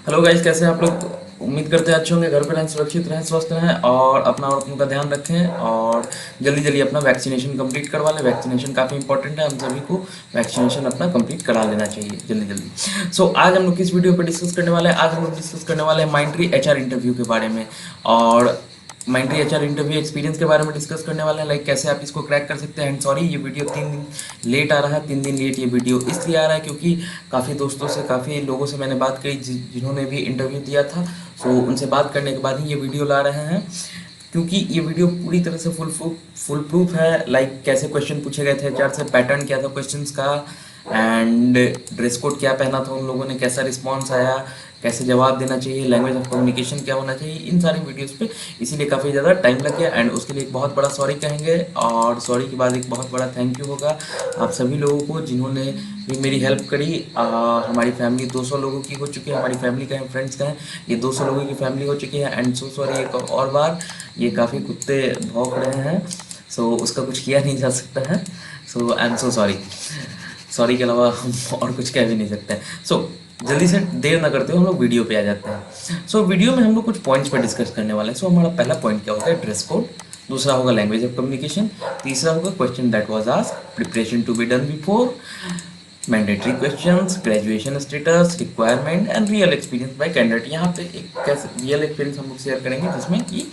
Hello guys, कैसे हैं आप लोग। उम्मीद करते हैं अच्छे होंगे, घर पे रहें, सुरक्षित रहें, स्वस्थ रहें और अपना और अपनों का ध्यान रखें और जल्दी जल्दी अपना वैक्सीनेशन कंप्लीट करवा लें। वैक्सीनेशन काफ़ी इंपॉर्टेंट है, हम सभी को वैक्सीनेशन अपना कंप्लीट करा लेना चाहिए जल्दी जल्दी। आज हम लोग किस वीडियो पर डिस्कस करने वाले हैं। आज हम लोग डिस्कस करने वाले हैं माइंट्री एचआर इंटरव्यू के बारे में और माइंट्री एचआर इंटरव्यू एक्सपीरियंस के बारे में डिस्कस करने वाले हैं, लाइक कैसे आप इसको क्रैक कर सकते हैं। एंड सॉरी, ये वीडियो 3 दिन लेट आ रहा है। 3 दिन लेट ये वीडियो इसलिए आ रहा है क्योंकि काफ़ी दोस्तों से, काफ़ी लोगों से मैंने बात करी जिन्होंने भी इंटरव्यू दिया था। उनसे बात करने के बाद ही ये वीडियो ला रहे हैं, क्योंकि ये वीडियो पूरी तरह से फुल प्रूफ है। लाइक कैसे क्वेश्चन पूछे गए थे एचआर से, पैटर्न क्या था क्वेश्चंस का, एंड ड्रेस कोड क्या पहना था उन लोगों ने, कैसा रिस्पॉन्स आया, कैसे जवाब देना चाहिए, लैंग्वेज ऑफ कम्युनिकेशन क्या होना चाहिए, इन सारी वीडियोस पे इसीलिए काफ़ी ज़्यादा टाइम लग गया। एंड उसके लिए एक बहुत बड़ा सॉरी कहेंगे और सॉरी के बाद एक बहुत बड़ा थैंक यू होगा आप सभी लोगों को जिन्होंने भी मेरी हेल्प करी। हमारी फैमिली 200 लोगों की हो चुकी है, हमारी फैमिली का है, फ्रेंड्स का है, ये 200 लोगों की फैमिली हो चुकी है। एंड सो सॉरी एक और बार, ये काफ़ी कुत्ते भौंक रहे हैं, उसका कुछ किया नहीं जा सकता है। I am so sorry. Sorry के अलावा हम और कुछ कह भी नहीं सकते हैं। जल्दी से देर ना करते हुए हम लोग वीडियो पे आ जाते हैं। वीडियो में हम लोग कुछ पॉइंट्स पर डिस्कस करने वाले हैं। हमारा पहला पॉइंट क्या होता है, ड्रेस कोड। दूसरा होगा लैंग्वेज ऑफ कम्युनिकेशन। तीसरा होगा question that was asked, preparation to be done before, mandatory questions, graduation status, requirement and real experience by candidate. यहाँ पे एक कैसे रियल एक्सपीरियंस हम लोग शेयर करेंगे जिसमें कि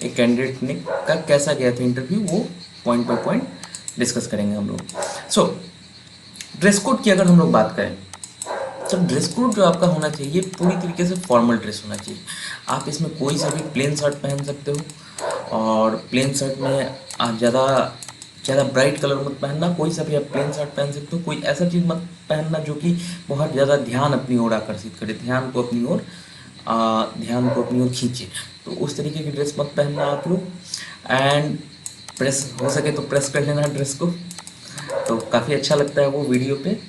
एक कैंडिडेट ने का कैसा गया था इंटरव्यू, वो पॉइंट बाय पॉइंट डिस्कस करेंगे हम लोग। ड्रेस कोड की अगर हम लोग बात करें, ड्रेस कोड जो आपका होना चाहिए पूरी तरीके से फॉर्मल ड्रेस होना चाहिए। आप इसमें कोई सा भी प्लेन शर्ट पहन सकते हो और प्लेन शर्ट में आप ज़्यादा ज़्यादा ब्राइट कलर मत पहनना। कोई सा भी आप प्लेन शर्ट पहन सकते हो। कोई ऐसा चीज़ मत पहनना जो कि बहुत ज़्यादा ध्यान अपनी ओर आकर्षित करे, ध्यान को अपनी ओर खींचे। तो उस तरीके की ड्रेस मत पहनना आप लोग। एंड प्रेस हो सके तो प्रेस कर लेना ड्रेस को, तो काफ़ी अच्छा लगता है वो वीडियो पे।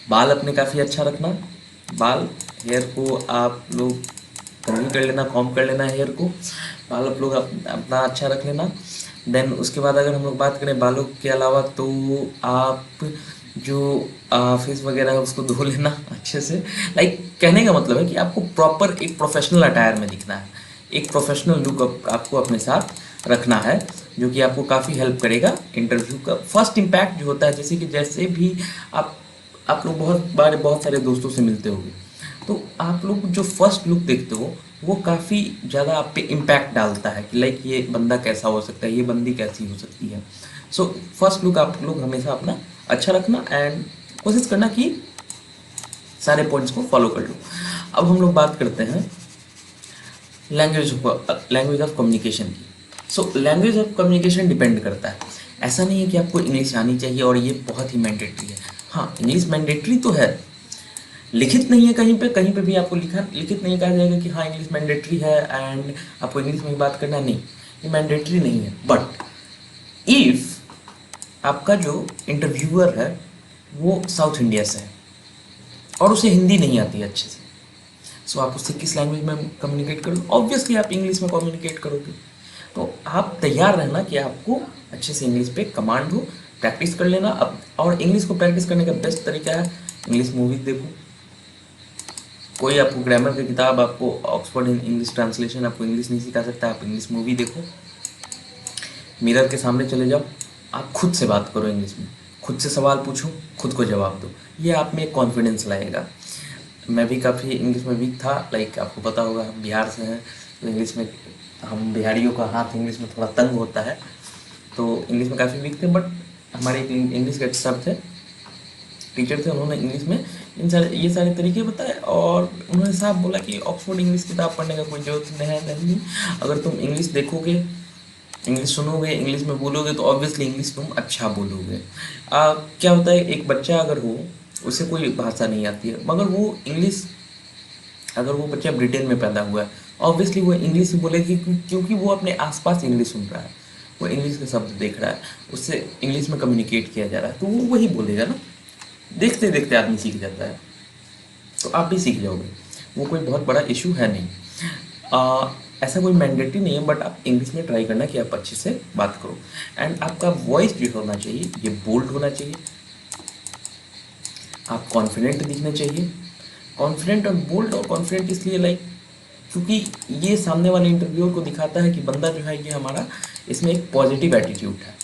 बाल अपने काफ़ी अच्छा रखना। हेयर को आप लोग कंघी कर लेना, कॉम्ब कर लेना हेयर को। बाल आप लोग अपना अच्छा रख लेना। देन उसके बाद अगर हम लोग बात करें बालों के अलावा, तो आप जो फेस वगैरह है उसको धो लेना अच्छे से। लाइक कहने का मतलब है कि आपको प्रॉपर एक प्रोफेशनल अटायर में दिखना है, एक प्रोफेशनल लुक आपको अपने साथ रखना है, जो कि आपको काफ़ी हेल्प करेगा इंटरव्यू का फर्स्ट इम्पैक्ट जो होता है। जैसे भी आप लोग बहुत सारे दोस्तों से मिलते होंगे, तो आप लोग जो फर्स्ट लुक देखते हो वो काफ़ी ज़्यादा आप पे इम्पैक्ट डालता है कि लाइक ये बंदा कैसा हो सकता है, ये बंदी कैसी हो सकती है। फर्स्ट लुक आप लोग हमेशा अपना अच्छा रखना एंड कोशिश करना कि सारे पॉइंट्स को फॉलो कर लो। अब हम लोग बात करते हैं लैंग्वेज ऑफ कम्युनिकेशन की। लैंग्वेज ऑफ कम्युनिकेशन डिपेंड करता है। ऐसा नहीं है कि आपको इंग्लिश आनी चाहिए और ये बहुत ही मैंडेटरी है। हाँ, इंग्लिश मैंडेटरी तो है, लिखित नहीं है कहीं पे भी आपको लिखित नहीं कहा जाएगा कि हाँ इंग्लिश मैंडेटरी है एंड आपको इंग्लिश में ही बात करना, नहीं, ये मैंडेटरी नहीं है। बट इफ़ आपका जो इंटरव्यूअर है वो साउथ इंडिया से है और उसे हिंदी नहीं आती है अच्छे से, आप उससे किस लैंग्वेज में कम्युनिकेट करोगे? ऑब्वियसली आप इंग्लिश में कम्युनिकेट करोगे। तो आप तैयार रहना कि आपको अच्छे से इंग्लिश पे कमांड हो, प्रैक्टिस कर लेना। अब और इंग्लिश को प्रैक्टिस करने का बेस्ट तरीका है इंग्लिश मूवीज देखो। कोई आपको ग्रामर की किताब, आपको ऑक्सफोर्ड इंग्लिश ट्रांसलेशन आपको इंग्लिश नहीं सिखा सकता। आप इंग्लिश मूवी देखो, मिरर के सामने चले जाओ, आप खुद से बात करो इंग्लिश में, खुद से सवाल पूछो, खुद को जवाब दो। ये आप में एक कॉन्फिडेंस लाएगा। मैं भी काफ़ी इंग्लिश में वीक था, लाइक आपको पता होगा हम बिहार से हैं, तो इंग्लिश में हम बिहारियों का हाथ इंग्लिश में थोड़ा तंग होता है, तो इंग्लिश में काफ़ी वीक थे। बट हमारे एक इंग्लिश के सर थे, टीचर थे, उन्होंने इंग्लिश में ये सारे तरीके बताए और उन्होंने साफ बोला कि ऑक्सफोर्ड इंग्लिश किताब पढ़ने का कोई जरूरत नहीं। अगर तुम इंग्लिश देखोगे, इंग्लिश सुनोगे, इंग्लिश में बोलोगे तो ऑब्वियसली इंग्लिश तुम अच्छा बोलोगे। क्या होता है, एक बच्चा अगर हो, उसे कोई भाषा नहीं आती है, मगर वो इंग्लिश, अगर वो बच्चा ब्रिटेन में पैदा हुआ है, ऑब्वियसली वो इंग्लिश ही बोलेगी क्योंकि वो अपने आसपास इंग्लिश सुन रहा है, वो इंग्लिश के शब्द देख रहा है, उससे इंग्लिश में कम्युनिकेट किया जा रहा है, तो वो वही बोलेगा ना। देखते देखते आदमी सीख जाता है, तो आप भी सीख जाओगे, वो कोई बहुत बड़ा इशू है नहीं। ऐसा कोई मैंडेटरी नहीं है, बट आप इंग्लिश में ट्राई करना कि आप अच्छे से बात करो। एंड आपका वॉइस जो होना चाहिए ये बोल्ड होना चाहिए, आप कॉन्फिडेंट दिखने चाहिए। कॉन्फिडेंट और बोल्ड, और कॉन्फिडेंट इसलिए लाइक क्योंकि ये सामने वाले इंटरव्यूअर को दिखाता है कि बंदा जो है ये हमारा इसमें एक पॉजिटिव एटीट्यूड है।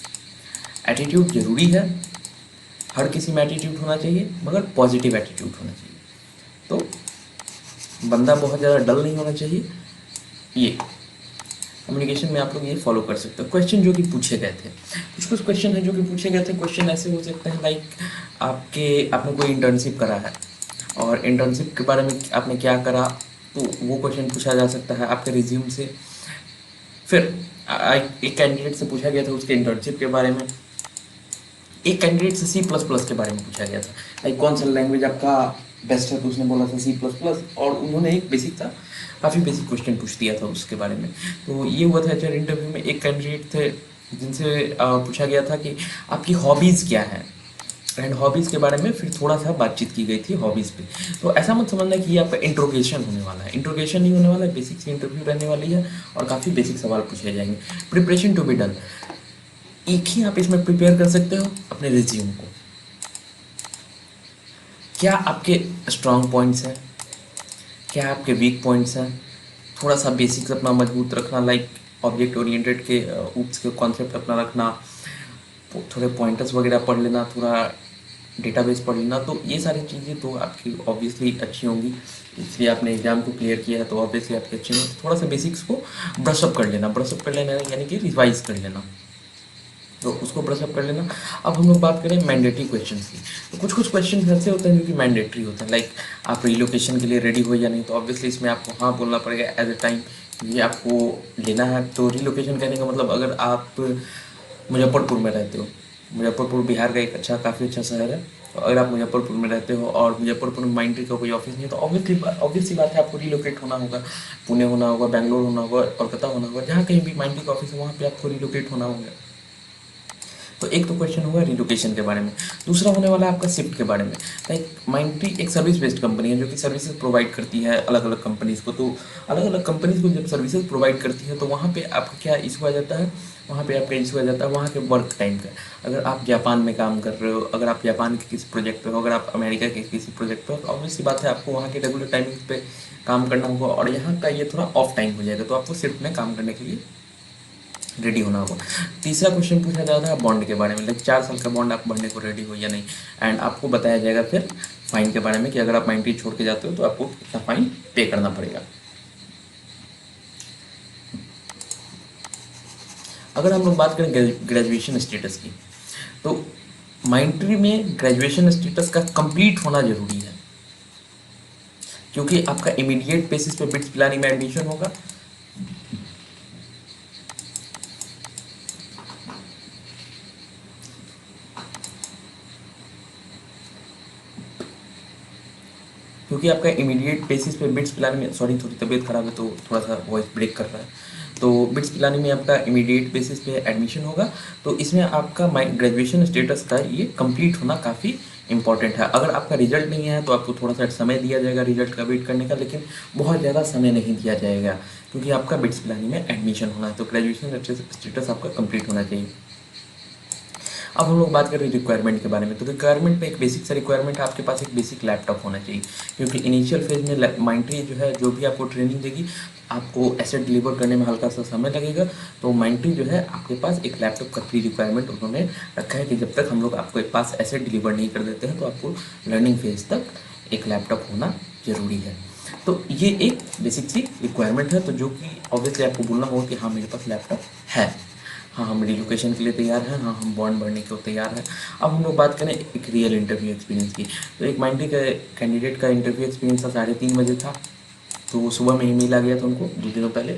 एटीट्यूड ज़रूरी है, हर किसी में एटीट्यूड होना चाहिए, मगर पॉजिटिव एटीट्यूड होना चाहिए। तो बंदा बहुत ज़्यादा डल नहीं होना चाहिए। ये कम्युनिकेशन में आप लोग ये फॉलो कर सकते हो। क्वेश्चन जो कि पूछे गए थे, कुछ कुछ क्वेश्चन है जो कि पूछे गए थे। क्वेश्चन ऐसे हो सकते हैं लाइक आपने कोई इंटर्नशिप करा है और इंटर्नशिप के बारे में आपने क्या करा, तो वो क्वेश्चन पूछा जा सकता है आपके रिज्यूम से। फिर एक कैंडिडेट से पूछा गया था उसके इंटर्नशिप के बारे में। एक कैंडिडेट से C++ के बारे में पूछा गया था, लाइक कौन सा लैंग्वेज आपका बेस्ट है, तो उसने बोला था C++, और उन्होंने एक बेसिक था, काफ़ी बेसिक क्वेश्चन पूछ दिया था उसके बारे में। तो ये हुआ था एचआर इंटरव्यू में। एक कैंडिडेट थे जिनसे पूछा गया था कि आपकी हॉबीज़ क्या है, एंड हॉबीज़ के बारे में फिर थोड़ा सा बातचीत की गई थी हॉबीज़ पे। तो ऐसा मत समझना कि ये आपका इंट्रोगेशन होने वाला है, इंट्रोगेशन नहीं होने वाला है, बेसिक सी इंटरव्यू रहने वाली है और काफ़ी बेसिक सवाल पूछे जाएंगे। प्रिपरेशन टू बी डन, एक ही आप इसमें प्रिपेयर कर सकते हो अपने रिज्यूम को। क्या आपके स्ट्रॉन्ग पॉइंट्स हैं, क्या आपके वीक पॉइंट्स हैं, थोड़ा सा बेसिक्स अपना मजबूत रखना, लाइक ऑब्जेक्ट ओरिएंटेड के ऊप्स के कॉन्सेप्ट अपना रखना, थोड़े पॉइंटर्स वगैरह पढ़ लेना, थोड़ा डेटाबेस पढ़ लेना। तो ये सारी चीज़ें तो आपकी ऑब्वियसली अच्छी होंगी, इसलिए आपने एग्ज़ाम को क्लियर किया है तो ऑब्वियसली आपकी अच्छी होंगी। थोड़ा सा बेसिक्स को ब्रशअप कर लेना, ब्रशअप कर लेना यानी कि रिवाइज कर लेना, तो उसको ब्रशअप कर लेना। अब हम लोग बात करें मैंडेटरी क्वेश्चंस की। तो कुछ कुछ क्वेश्चन ऐसे होते हैं जो कि मैंडेटरी होते हैं, लाइक आप रिलोकेशन के लिए रेडी हो या नहीं, तो ऑब्वियसली इसमें आपको हाँ बोलना पड़ेगा एज अ टाइम, ये आपको लेना है। तो रिलोकेशन कहने का मतलब, अगर आप मुजफ्फरपुर में रहते हो, मुजफ्फरपुर बिहार का एक अच्छा काफ़ी अच्छा शहर है, तो अगर आप मुजफ्फरपुर में रहते हो और मुजफ्फरपुर में माइंट्री का कोई ऑफिस नहीं है, तो ऑब्वियसली बात है आपको रिलोकेट होना होगा। पुणे होना होगा, बेंगलोर होना होगा, कोलकाता होना होगा, जहाँ कहीं भी माइंट्री का ऑफिस है वहाँ पे आपको रिलोकेट होना होगा। तो एक तो क्वेश्चन होगा रिलोकेशन के बारे में। दूसरा होने वाला है आपका शिफ्ट के बारे में। लाइक माइंडट्री एक सर्विस बेस्ड कंपनी है जो कि सर्विसेज प्रोवाइड करती है अलग अलग कंपनीज़ को। तो अलग अलग कंपनीज़ को जब सर्विसेज प्रोवाइड करती है तो वहाँ पे आपका क्या इशू आ जाता है, वहाँ पे आपका इशू आ जाता है वहाँ के वर्क टाइम का। अगर आप जापान में काम कर रहे हो, अगर आप जापान के किसी प्रोजेक्ट पे हो, अगर आप अमेरिका के किसी प्रोजेक्ट पे हो, तो ऑब्वियसली बात है आपको वहाँ के रेगुलर टाइमिंग पे काम करना होगा, और यहाँ का ये थोड़ा ऑफ टाइम हो जाएगा, तो आपको शिफ्ट में काम करने के लिए रेडी होना होगा। तीसरा क्वेश्चन पूछा जाता है बॉन्ड के बारे में, लाइक 4 साल का बॉन्ड आप भरने को रेडी हो या नहीं, एंड आपको बताया जाएगा फिर फाइन के बारे में कि अगर आप माइंट्री छोड़ के जाते हो तो आपको कितना फाइन पे करना पड़ेगा। अगर हम लोग बात करें ग्रेजुएशन स्टेटस की, तो माइंट्री में ग्रेजुएशन स्टेटस का कंप्लीट होना जरूरी है, क्योंकि आपका इमीडिएट बेसिस पे बिट्स पिलानी में एडमिशन होगा। क्योंकि आपका इमीडिएट बेसिस पे बिट्स पिलाने में, सॉरी थोड़ी तबीयत ख़राब है तो थोड़ा सा वॉइस ब्रेक कर रहा है, तो बिट्स पिलाने में आपका इमीडिएट बेसिस पे एडमिशन होगा। तो इसमें आपका ग्रेजुएशन स्टेटस का ये कंप्लीट होना काफ़ी इंपॉर्टेंट है। अगर आपका रिजल्ट नहीं है तो आपको थोड़ा सा समय दिया जाएगा रिजल्ट का वेट करने का, लेकिन बहुत ज़्यादा समय नहीं दिया जाएगा, क्योंकि आपका बिट्स पिलाने में एडमिशन होना है। तो ग्रेजुएशन स्टेटस आपका कंप्लीट होना चाहिए। अब हम लोग बात करें रिक्वायरमेंट के बारे में, तो रिक्वायरमेंट में एक बेसिक सा रिक्वायरमेंट है, आपके पास एक बेसिक लैपटॉप होना चाहिए, क्योंकि इनिशियल फेज में माइंट्री जो है जो भी आपको ट्रेनिंग देगी, आपको एसेट डिलीवर करने में हल्का सा समय लगेगा। तो माइंट्री जो है आपके पास एक लैपटॉप का प्री रिक्वायरमेंट उन्होंने रखा है कि जब तक हम लोग आपके पास एसेट डिलीवर नहीं कर देते हैं तो आपको लर्निंग फेज तक एक लैपटॉप होना ज़रूरी है। तो ये एक बेसिक सी रिक्वायरमेंट है, तो जो कि ऑब्वियसली आपको बोलना होगा कि हाँ मेरे पास लैपटॉप है, हाँ हम रिलोकेशन के लिए तैयार हैं, हाँ हम बॉन्ड भरने को तैयार हैं। अब हम लोग बात करें एक रियल इंटरव्यू एक्सपीरियंस की, तो एक माइंड्री का कैंडिडेट का इंटरव्यू एक्सपीरियंस था 3:30 बजे था। तो वो सुबह में ही मेल आ गया था उनको 2 दिनों पहले,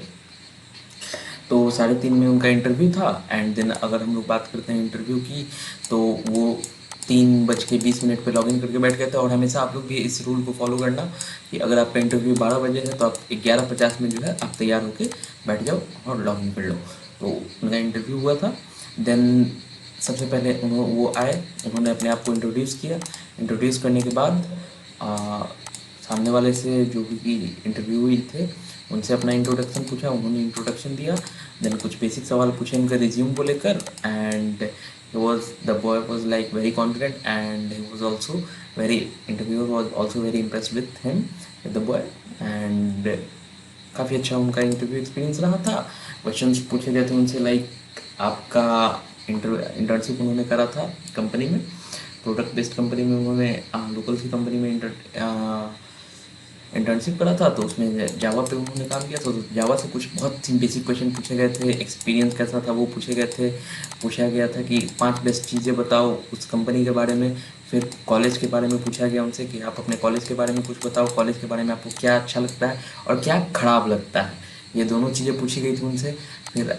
तो 3:30 में उनका इंटरव्यू था। एंड देन अगर हम लोग बात करते हैं इंटरव्यू की, तो वो 3:20 पे लॉगिन करके बैठ गए थे। और हमेशा आप लोग भी इस रूल को फॉलो करना कि अगर आपका इंटरव्यू 12 बजे है तो आप 11:50 में जो है आप तैयार होकर बैठ जाओ और लॉगिन कर लो। तो उनका इंटरव्यू हुआ था। देन सबसे पहले वो आए, उन्होंने अपने आप को इंट्रोड्यूस किया। इंट्रोड्यूस करने के बाद सामने वाले से जो भी इंटरव्यूई थे उनसे अपना इंट्रोडक्शन पूछा, उन्होंने इंट्रोडक्शन दिया। देन कुछ बेसिक सवाल पूछे उनके रिज्यूम को लेकर, and The boy was like very confident, and he was also very interviewer was also very impressed with him, with the boy. And काफ़ी अच्छा उनका इंटरव्यू एक्सपीरियंस रहा था। क्वेश्चंस पूछे गए थे उनसे, लाइक आपका इंटर्नशिप उन्होंने करा था कंपनी में, प्रोडक्ट बेस्ड कंपनी में उन्होंने लोकल सी कंपनी में इंटर्नशिप करा था, तो उसमें जावा पे उन्होंने काम किया था। तो जावा से कुछ बहुत ही बेसिक क्वेश्चन पूछे गए थे, एक्सपीरियंस कैसा था वो पूछे गए थे। पूछा गया था कि 5 बेस्ट चीज़ें बताओ उस कंपनी के बारे में। फिर कॉलेज के बारे में पूछा गया उनसे कि आप अपने कॉलेज के बारे में कुछ बताओ, कॉलेज के बारे में आपको क्या अच्छा लगता है और क्या खराब लगता है, ये दोनों चीज़ें पूछी गई थी उनसे। फिर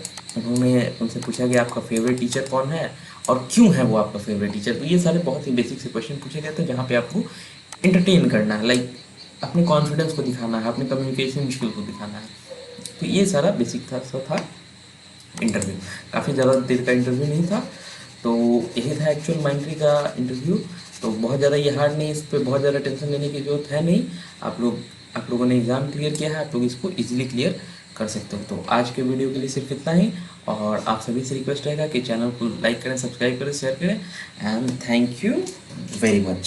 उनसे पूछा गया आपका फेवरेट टीचर कौन है और क्यों है वो आपका फेवरेट टीचर। तो ये सारे बहुत ही बेसिक से क्वेश्चन पूछे गए थे, जहाँ पे आपको इंटरटेन करना है, लाइक अपने कॉन्फिडेंस को दिखाना है, अपने कम्युनिकेशन स्किल को दिखाना है। तो ये सारा बेसिक था इंटरव्यू। काफ़ी ज़्यादा देर का इंटरव्यू नहीं था, तो यही था एक्चुअल माइंट्री का इंटरव्यू। तो बहुत ज़्यादा ये हार्ड नहीं, इस पर बहुत ज़्यादा टेंशन लेने की ज़रूरत है नहीं। आप लोगों ने एग्ज़ाम क्लियर किया है, आप लोग इसको ईजिली क्लियर कर सकते हो। तो आज के वीडियो के लिए सिर्फ इतना ही, और आप सभी से रिक्वेस्ट रहेगा कि चैनल को लाइक करें, सब्सक्राइब करें, शेयर करें, and thank you very much.